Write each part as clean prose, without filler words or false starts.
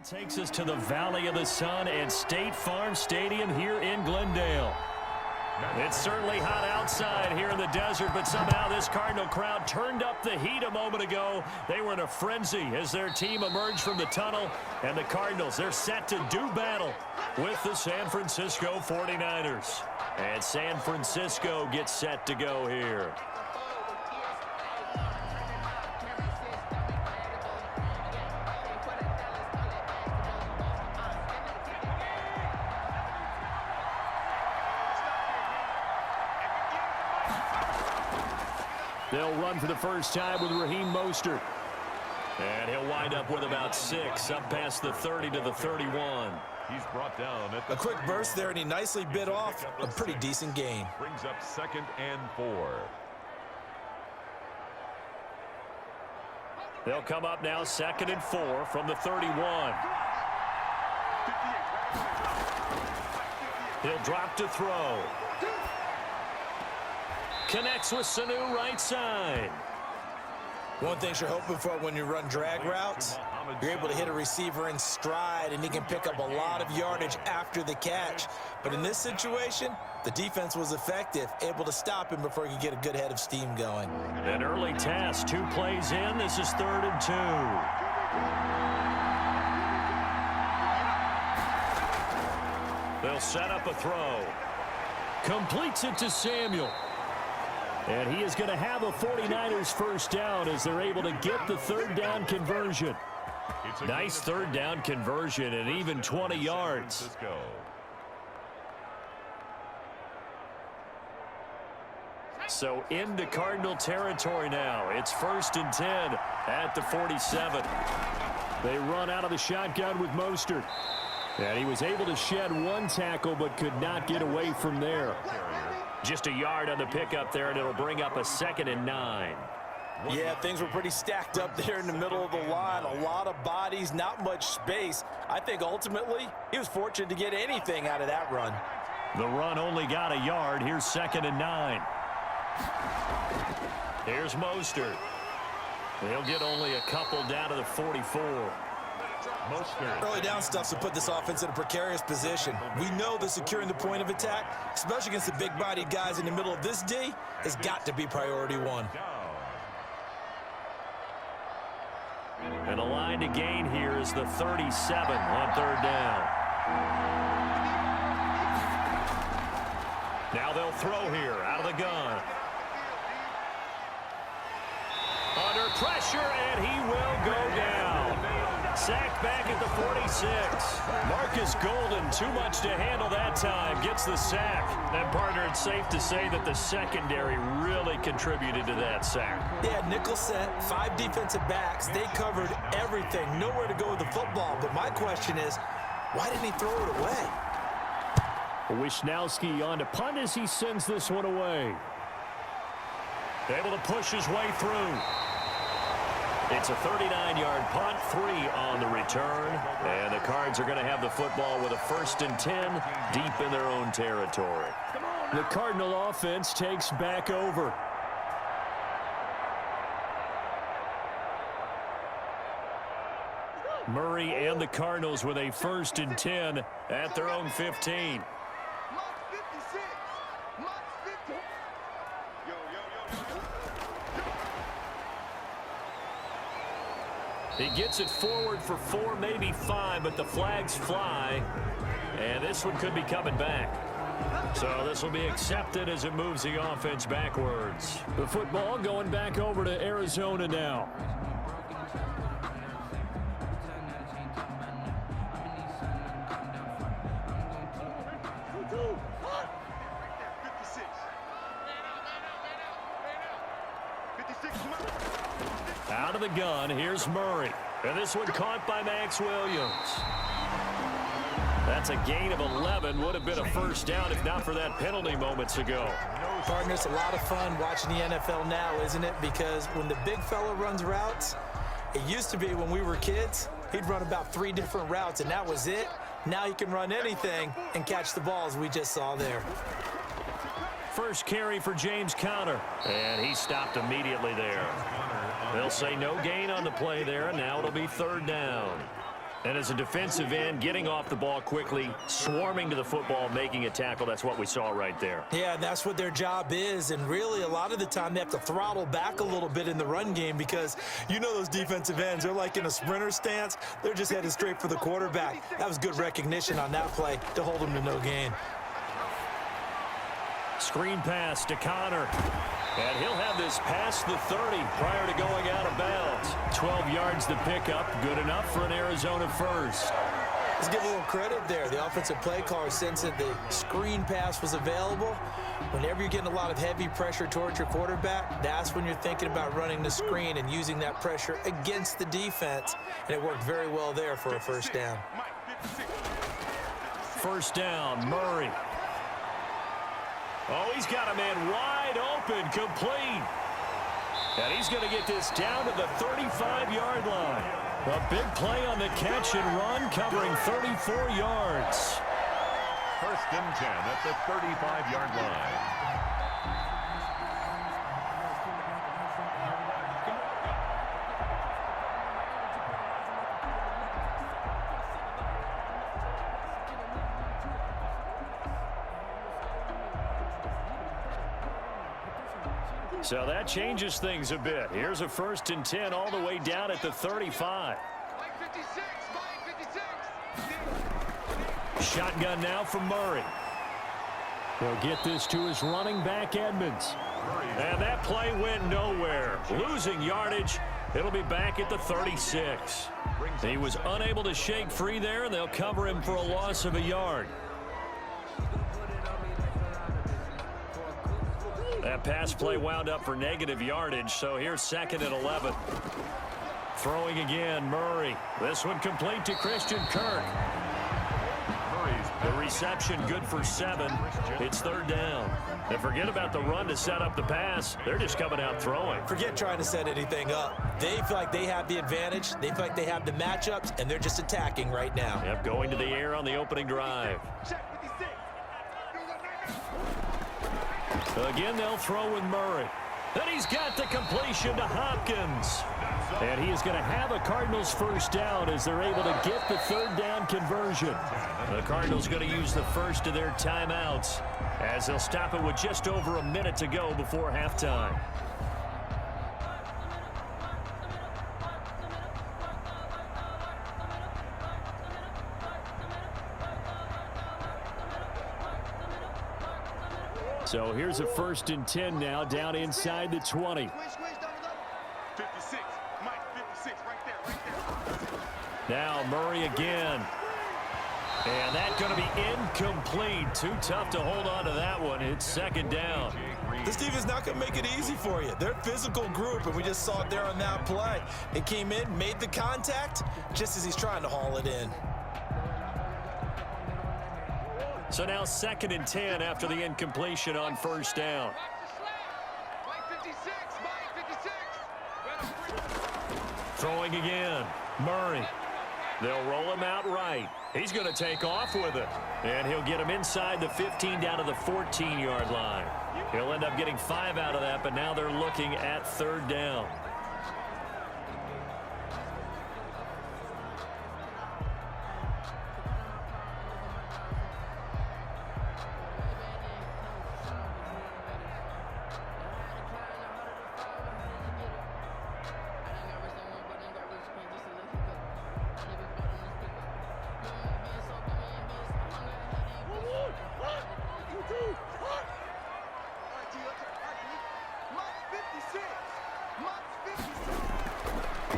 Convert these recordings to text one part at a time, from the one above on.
Takes us to the Valley of the Sun and State Farm Stadium here in Glendale. It's certainly hot outside here in the desert, but somehow this Cardinal crowd turned up the heat a moment ago. They were in a frenzy as their team emerged from the tunnel, and the Cardinals, they're set to do battle with the San Francisco 49ers. And San Francisco gets set to go here. They'll run for the first time with Raheem Mostert. And he'll wind up with about 6, up past the 30 to the 31. He's brought down at a quick burst there, and he nicely bit off a pretty decent gain. Brings up 2nd and 4. They'll come up now 2nd and 4 from the 31. He'll drop to throw. Connects with Sanu right side. One thing you're hoping for when you run drag routes, you're able to hit a receiver in stride, and he can pick up a lot of yardage after the catch. But in this situation, the defense was effective, able to stop him before he could get a good head of steam going. An early test, 2 plays in. This is 3rd and 2. They'll set up a throw. Completes it to Samuel. And he is going to have a 49ers first down as they're able to get the 3rd down conversion. Nice 3rd down conversion and even 20 yards. So into Cardinal territory now. It's 1st and 10 at the 47. They run out of the shotgun with Mostert. And he was able to shed 1 tackle but could not get away from there. Just a yard on the pickup there, and it'll bring up a 2nd and 9. Yeah, things were pretty stacked up there in the middle of the line. A lot of bodies, not much space. I think ultimately he was fortunate to get anything out of that run. The run only got a yard. Here's 2nd and 9. Here's Mostert. He'll get only a couple down to the 44. Early down stuff to put this offense in a precarious position. We know that securing the point of attack, especially against the big-bodied guys in the middle of this D, has got to be priority 1. And the line to gain here is the 37 on 3rd down. Now they'll throw here out of the gun. Under pressure, and he will go down. Sacked back at the 46. Marcus Golden, too much to handle that time, gets the sack. And, partner, it's safe to say that the secondary really contributed to that sack. Yeah, nickel set, 5 defensive backs. They covered everything. Nowhere to go with the football. But my question is, why didn't he throw it away? Wisnowski on to punt as he sends this one away. Able to push his way through. It's a 39-yard punt, 3 on the return. And the Cards are going to have the football with a 1st and 10 deep in their own territory. The Cardinal offense takes back over. Murray and the Cardinals with a 1st and 10 at their own 15. He gets it forward for 4, maybe 5, but the flags fly. And this one could be coming back. So this will be accepted as it moves the offense backwards. The football going back over to Arizona now. Out of the gun, here's Murray. And this one caught by Max Williams. That's a gain of 11. Would have been a first down if not for that penalty moments ago. Partner, it's a lot of fun watching the NFL now, isn't it? Because when the big fella runs routes, it used to be when we were kids, he'd run about 3 different routes, and that was it. Now he can run anything and catch the balls we just saw there. First carry for James Conner, and he stopped immediately there. They'll say no gain on the play there, and now it'll be 3rd down. And as a defensive end, getting off the ball quickly, swarming to the football, making a tackle, that's what we saw right there. Yeah, and that's what their job is. And really, a lot of the time, they have to throttle back a little bit in the run game because you know those defensive ends, they're like in a sprinter stance. They're just headed straight for the quarterback. That was good recognition on that play to hold them to no gain. Screen pass to Connor. And he'll have this past the 30 prior to going out of bounds. 12 yards to pick up. Good enough for an Arizona first. Let's give a little credit there. The offensive play caller sensed that the screen pass was available. Whenever you're getting a lot of heavy pressure towards your quarterback, that's when you're thinking about running the screen and using that pressure against the defense. And it worked very well there for a first down. First down, Murray. Oh, he's got a man wide open, complete. And he's going to get this down to the 35-yard line. A big play on the catch and run, covering 34 yards. First and 10 at the 35-yard line. So that changes things a bit. Here's a first and 10 all the way down at the 35. Shotgun now from Murray. He'll get this to his running back, Edmonds. And that play went nowhere. Losing yardage. It'll be back at the 36. He was unable to shake free there, and they'll cover him for a loss of a yard. That pass play wound up for negative yardage, so here's second and 11. Throwing again, Murray. This one complete to Christian Kirk. The reception good for 7. It's third down. And forget about the run to set up the pass. They're just coming out throwing. Forget trying to set anything up. They feel like they have the advantage. They feel like they have the matchups, and they're just attacking right now. Yep, going to the air on the opening drive. Again, they'll throw with Murray. And he's got the completion to Hopkins. And he is going to have a Cardinals first down as they're able to get the third down conversion. The Cardinals going to use the first of their timeouts as they'll stop it with just over a minute to go before halftime. So here's a first and 10 now down inside the 20. 56, Mike, 56, right there. Now Murray again. And that's going to be incomplete. Too tough to hold on to that one. It's second down. This defense is not going to make it easy for you. They're a physical group, and we just saw it there on that play. They came in, made the contact, just as he's trying to haul it in. So now second and 10 after the incompletion on first down. Throwing again. Murray. They'll roll him out right. He's going to take off with it. And he'll get him inside the 15 down to the 14-yard line. He'll end up getting 5 out of that, but now they're looking at third down.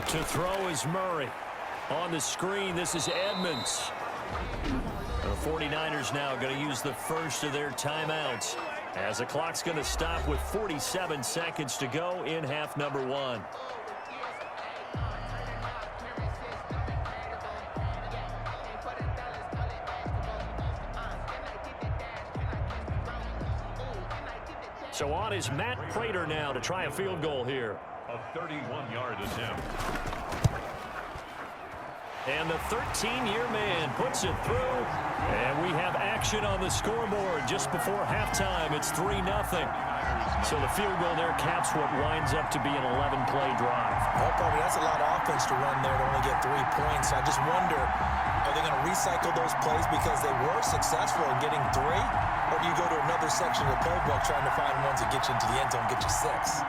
To throw is Murray. On the screen, this is Edmonds. The 49ers now going to use the first of their timeouts as the clock's going to stop with 47 seconds to go in half number 1. So on is Matt Prater now to try a field goal here. A 31-yard attempt. And the 13-year man puts it through. And we have action on the scoreboard just before halftime. It's 3-0. So the field goal there caps what winds up to be an 11-play drive. Well, probably that's a lot of offense to run there to only get 3 points. I just wonder, are they going to recycle those plays because they were successful in getting 3? Or do you go to another section of the playbook trying to find ones that get you into the end zone and get you 6?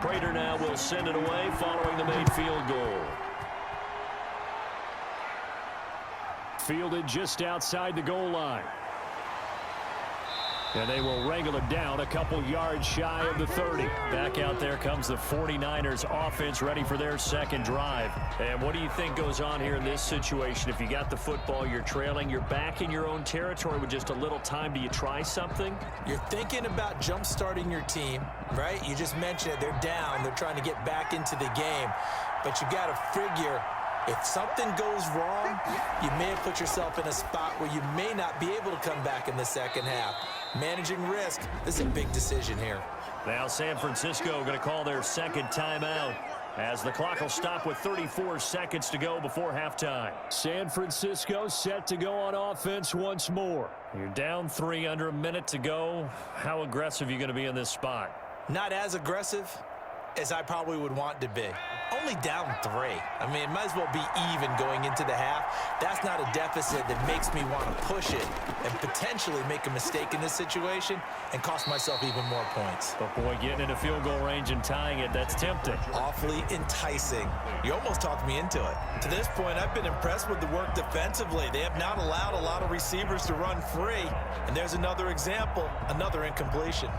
Prater now will send it away following the made field goal. Fielded just outside the goal line. And they will wrangle it down a couple yards shy of the 30. Back out there comes the 49ers offense ready for their second drive. And what do you think goes on here in this situation? If you got the football, you're trailing, you're back in your own territory with just a little time. Do you try something? You're thinking about jump-starting your team, right? You just mentioned it. They're down. They're trying to get back into the game. But you got to figure, if something goes wrong, you may have put yourself in a spot where you may not be able to come back in the second half. Managing risk, this is a big decision here. Now San Francisco going to call their second timeout as the clock will stop with 34 seconds to go before halftime. San Francisco set to go on offense once more. You're down 3 under a minute to go. How aggressive are you going to be in this spot? Not as aggressive as I probably would want to be. Only down 3. I mean, it might as well be even going into the half. That's not a deficit that makes me want to push it and potentially make a mistake in this situation and cost myself even more points. But boy, getting into field goal range and tying it, that's tempting. Awfully enticing. You almost talked me into it. To this point, I've been impressed with the work defensively. They have not allowed a lot of receivers to run free. And there's another example, another incompletion.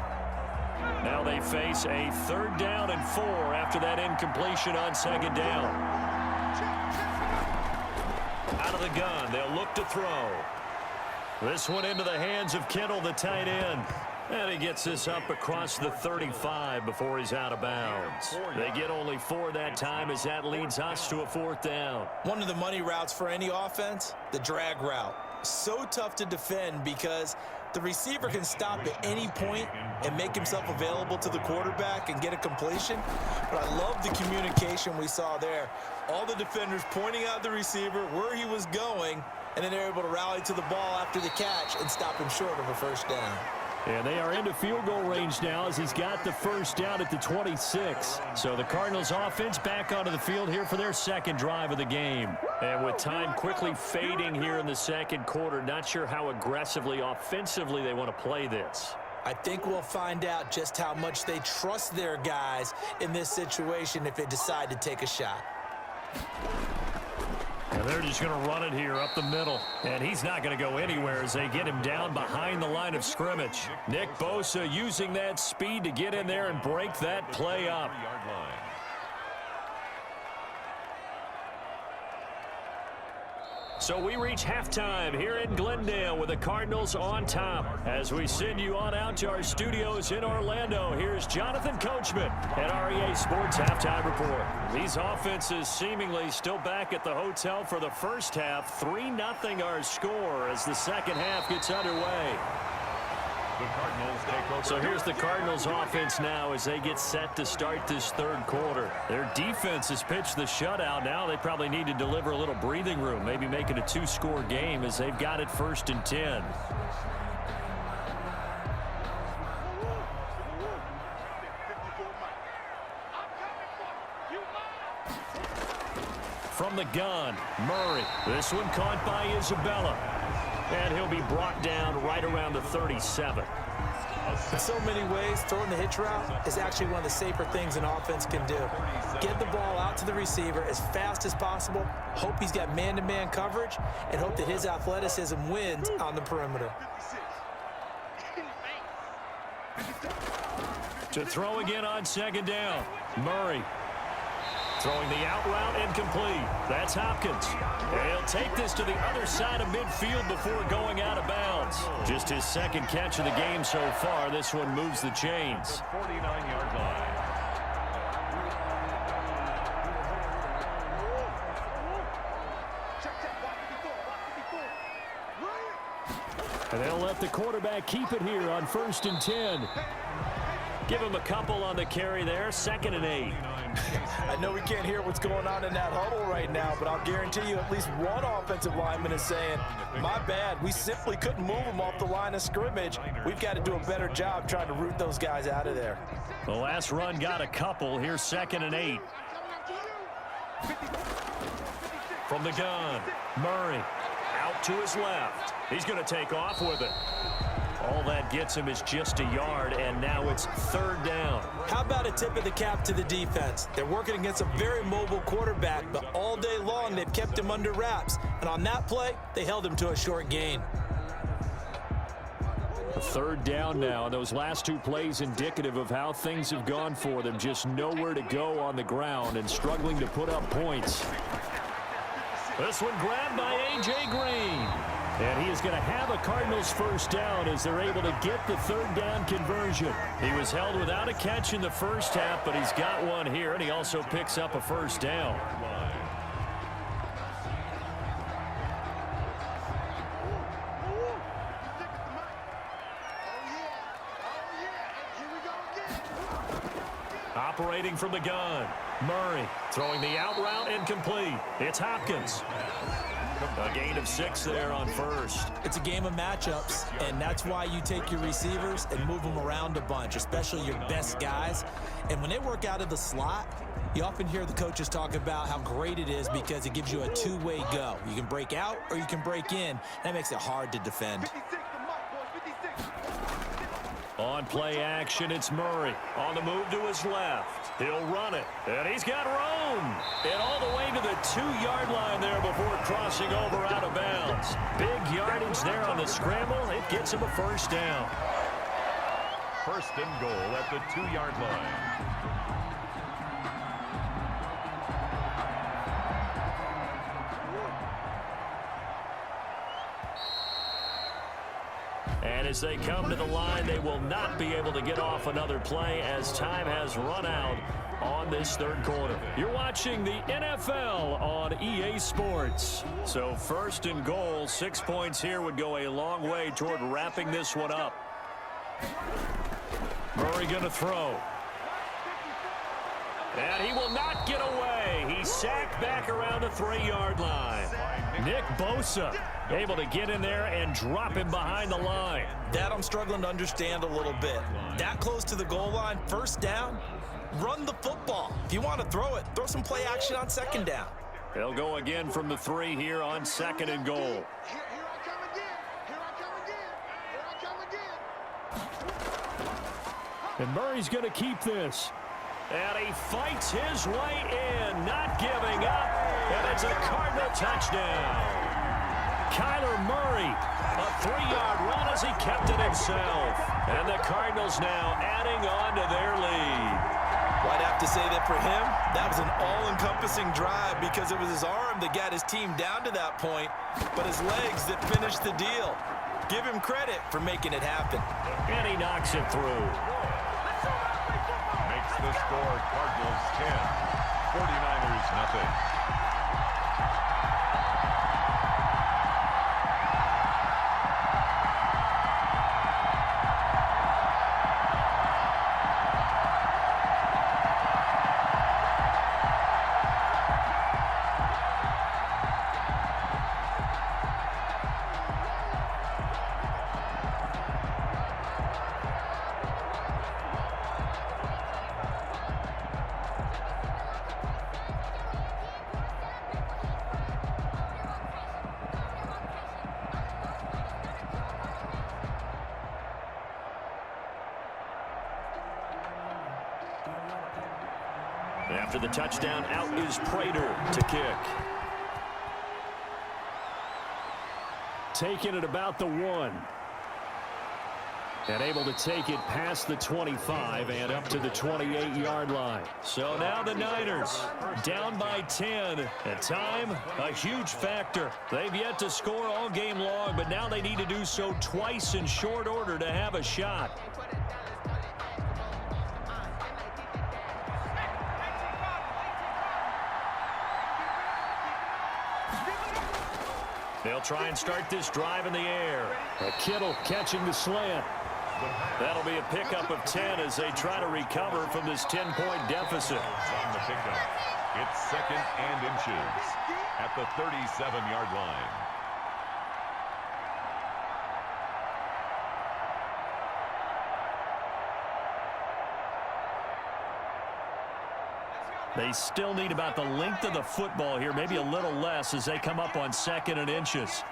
Now they face a 3rd down and 4 after that incompletion on 2nd down. Out of the gun, they'll look to throw. This one into the hands of Kittle, the tight end. And he gets this up across the 35 before he's out of bounds. They get only 4 that time as that leads us to a 4th down. One of the money routes for any offense, the drag route. So tough to defend because the receiver can stop at any point and make himself available to the quarterback and get a completion. But I love the communication we saw there. All the defenders pointing out the receiver, where he was going, and then they're able to rally to the ball after the catch and stop him short of a 1st down. And they are into field goal range now as he's got the 1st down at the 26. So the Cardinals offense back onto the field here for their second drive of the game. And with time quickly fading here in the second quarter, not sure how aggressively, offensively they want to play this. I think we'll find out just how much they trust their guys in this situation if they decide to take a shot. And they're just going to run it here up the middle. And he's not going to go anywhere as they get him down behind the line of scrimmage. Nick Bosa using that speed to get in there and break that play up. So we reach halftime here in Glendale with the Cardinals on top. As we send you on out to our studios in Orlando, here's Jonathan Coachman at REA Sports Halftime Report. These offenses seemingly still back at the hotel for the first half. 3-0 our score as the second half gets underway. The Cardinals take over. So here's the Cardinals offense now as they get set to start this 3rd quarter. Their defense has pitched the shutout. Now they probably need to deliver a little breathing room, maybe make it a 2-score game as they've got it 1st and 10. From the gun, Murray. This one caught by Isabella. And he'll be brought down right around the 37. In so many ways, throwing the hitch route is actually one of the safer things an offense can do. Get the ball out to the receiver as fast as possible, hope he's got man-to-man coverage, and hope that his athleticism wins on the perimeter. To throw again on 2nd down, Murray. Throwing the out route incomplete. That's Hopkins. And he'll take this to the other side of midfield before going out of bounds. Just his second catch of the game so far. This one moves the chains. 49-yard line. And they'll let the quarterback keep it here on 1st and 10. Give him a couple on the carry there. 2nd and 8. I know we can't hear what's going on in that huddle right now, but I'll guarantee you at least one offensive lineman is saying, my bad, we simply couldn't move them off the line of scrimmage. We've got to do a better job trying to root those guys out of there. The last run got a couple. Here's 2nd and 8. From the gun, Murray out to his left. He's going to take off with it. All that gets him is just a yard, and now it's 3rd down. How about a tip of the cap to the defense? They're working against a very mobile quarterback, but all day long they've kept him under wraps. And on that play, they held him to a short gain. 3rd down now, and those last 2 plays indicative of how things have gone for them. Just nowhere to go on the ground and struggling to put up points. This one grabbed by A.J. Green. And he is going to have a Cardinals 1st down as they're able to get the 3rd down conversion. He was held without a catch in the first half, but he's got one here, and he also picks up a 1st down. Operating from the gun, Murray throwing the out route incomplete. It's Hopkins. A gain of 6 there on 1st. It's a game of matchups, and that's why you take your receivers and move them around a bunch, especially your best guys. And when they work out of the slot, you often hear the coaches talk about how great it is because it gives you a two-way go. You can break out or you can break in. That makes it hard to defend. On play action, it's Murray. On the move to his left. He'll run it. And he's got room. And all the way to the 2-yard line there before crossing over out of bounds. Big yardage there on the scramble. It gets him a 1st down. 1st and goal at the 2-yard line. And as they come to the line, they will not be able to get off another play as time has run out on this 3rd quarter. You're watching the NFL on EA Sports. So 1st and goal, 6 points here would go a long way toward wrapping this one up. Murray going to throw. And he will not get away. He's sacked back around the 3-yard line. Nick Bosa able to get in there and drop him behind the line. That I'm struggling to understand a little bit. That close to the goal line, 1st down, run the football. If you want to throw it, throw some play action on 2nd down. They'll go again from the 3 here on 2nd and goal. Here I come again. Here I come again. Here I come again. And Murray's going to keep this. And he fights his way in, not giving up. And it's a Cardinal touchdown. Kyler Murray, a 3-yard run as he kept it himself. And the Cardinals now adding on to their lead. Well, I'd have to say that for him, that was an all-encompassing drive because it was his arm that got his team down to that point, but his legs that finished the deal. Give him credit for making it happen. And he knocks it through. Makes the score Cardinals 10, 49ers nothing. After the touchdown, out is Prater to kick. Taking it about the 1. And able to take it past the 25 and up to the 28-yard line. So now the Niners down by 10. At time, a huge factor. They've yet to score all game long, but now they need to do so twice in short order to have a shot. They'll try and start this drive in the air. Kittle catching the slant. That'll be a pickup of 10 as they try to recover from this 10-point deficit. On the pickup. It's 2nd and inches at the 37-yard line. They still need about the length of the football here, maybe a little less as they come up on 2nd and inches.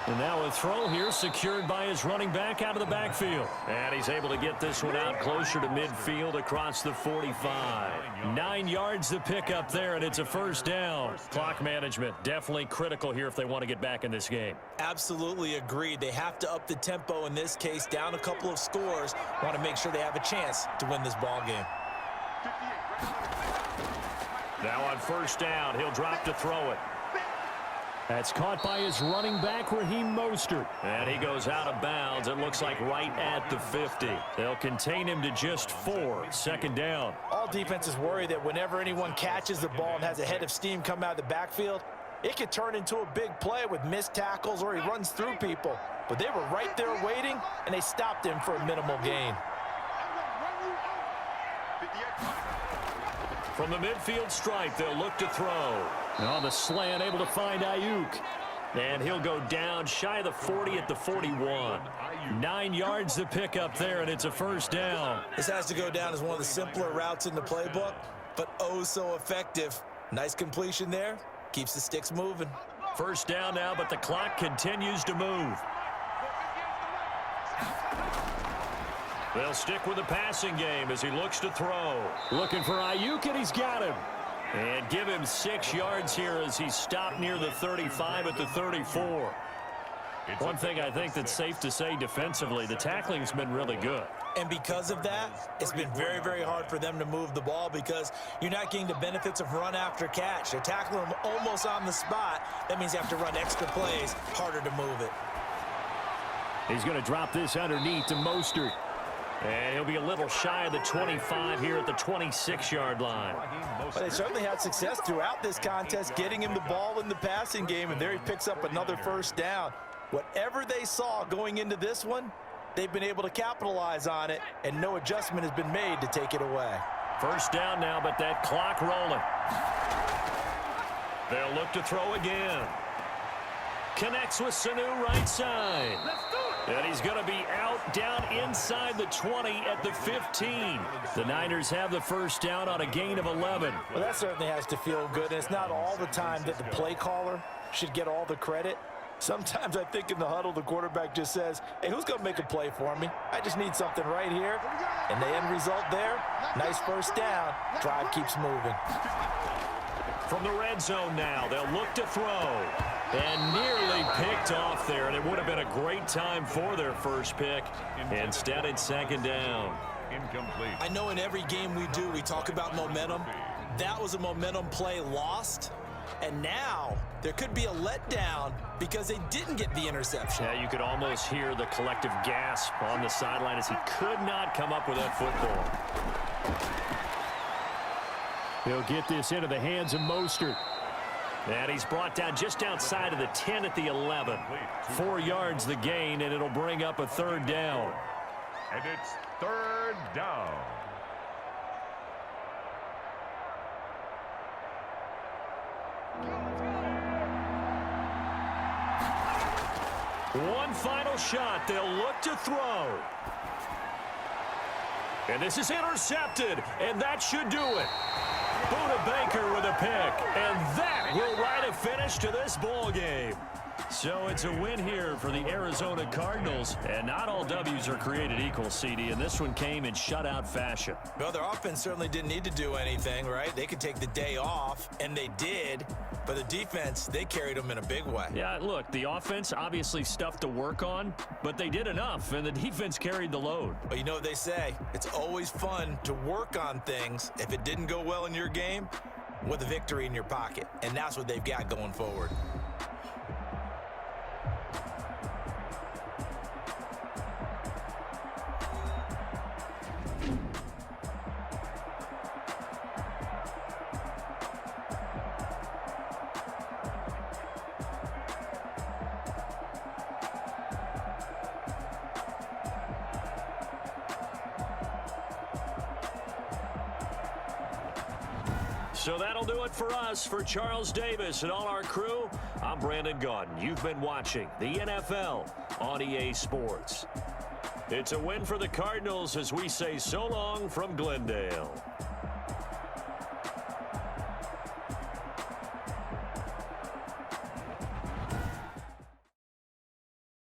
And now a throw here secured by his running back out of the backfield. And he's able to get this one out closer to midfield across the 45. 9 yards to pick up there, and it's a first down. Clock management definitely critical here if they want to get back in this game. Absolutely agreed. They have to up the tempo in this case, down a couple of scores. Want to make sure they have a chance to win this ball game. Now on first down, he'll drop to throw it. That's caught by his running back, Raheem Mostert. And he goes out of bounds, it looks like right at the 50. They'll contain him to just 4. Second down. All defenses worry that whenever anyone catches the ball and has a head of steam come out of the backfield, it could turn into a big play with missed tackles or he runs through people. But they were right there waiting, and they stopped him for a minimal gain. From the midfield stripe, they'll look to throw. On the slant, able to find Ayuk. And he'll go down shy of the 40 at the 41. 9 yards to pick up there, and it's a first down. This has to go down as one of the simpler routes in the playbook, but oh so effective. Nice completion there. Keeps the sticks moving. First down now, but the clock continues to move. They'll stick with the passing game as he looks to throw. Looking for Ayuk, and he's got him. And give him 6 yards here as he stopped near the 35 at the 34. One thing I think that's safe to say defensively, the tackling's been really good. And because of that, it's been very, very hard for them to move the ball because you're not getting the benefits of run after catch. They're tackling them almost on the spot. That means you have to run extra plays, harder to move it. He's going to drop this underneath to Mostert. And he'll be a little shy of the 25 here at the 26-yard line. But they certainly had success throughout this contest, getting him the ball in the passing game, and there he picks up another first down. Whatever they saw going into this one, they've been able to capitalize on it, and no adjustment has been made to take it away. First down now, but that clock rolling. They'll look to throw again. Connects with Sanu right side. And he's going to be out down inside the 20 at the 15. The Niners have the first down on a gain of 11. Well, that certainly has to feel good. And it's not all the time that the play caller should get all the credit. Sometimes I think in the huddle, the quarterback just says, hey, who's going to make a play for me? I just need something right here. And the end result there, nice first down. Drive keeps moving. From the red zone now, they'll look to throw. And nearly picked off there, and it would have been a great time for their first pick. Instead, it's second down. Incomplete. I know in every game we do, we talk about momentum. That was a momentum play lost. And now there could be a letdown because they didn't get the interception. Yeah, you could almost hear the collective gasp on the sideline as he could not come up with that football. He'll get this into the hands of Mostert. And he's brought down just outside of the 10 at the 11. 4 yards the gain, and it'll bring up a third down. And it's third down. One final shot. They'll look to throw. And this is intercepted, and that should do it. Buda Baker with a pick, and that will write a finish to this ball game. So it's a win here for the Arizona Cardinals, and not all W's are created equal, CD, and this one came in shutout fashion. Well, their offense certainly didn't need to do anything, right? They could take the day off, and they did. But the defense, they carried them in a big way. Yeah, look, the offense obviously stuff to work on, but they did enough, and the defense carried the load. But you know what they say, it's always fun to work on things. If it didn't go well in your game, with a victory in your pocket, and that's what they've got going forward. So that'll do it for us. For Charles Davis and all our crew, I'm Brandon Gaudin. You've been watching the NFL on EA Sports. It's a win for the Cardinals as we say so long from Glendale.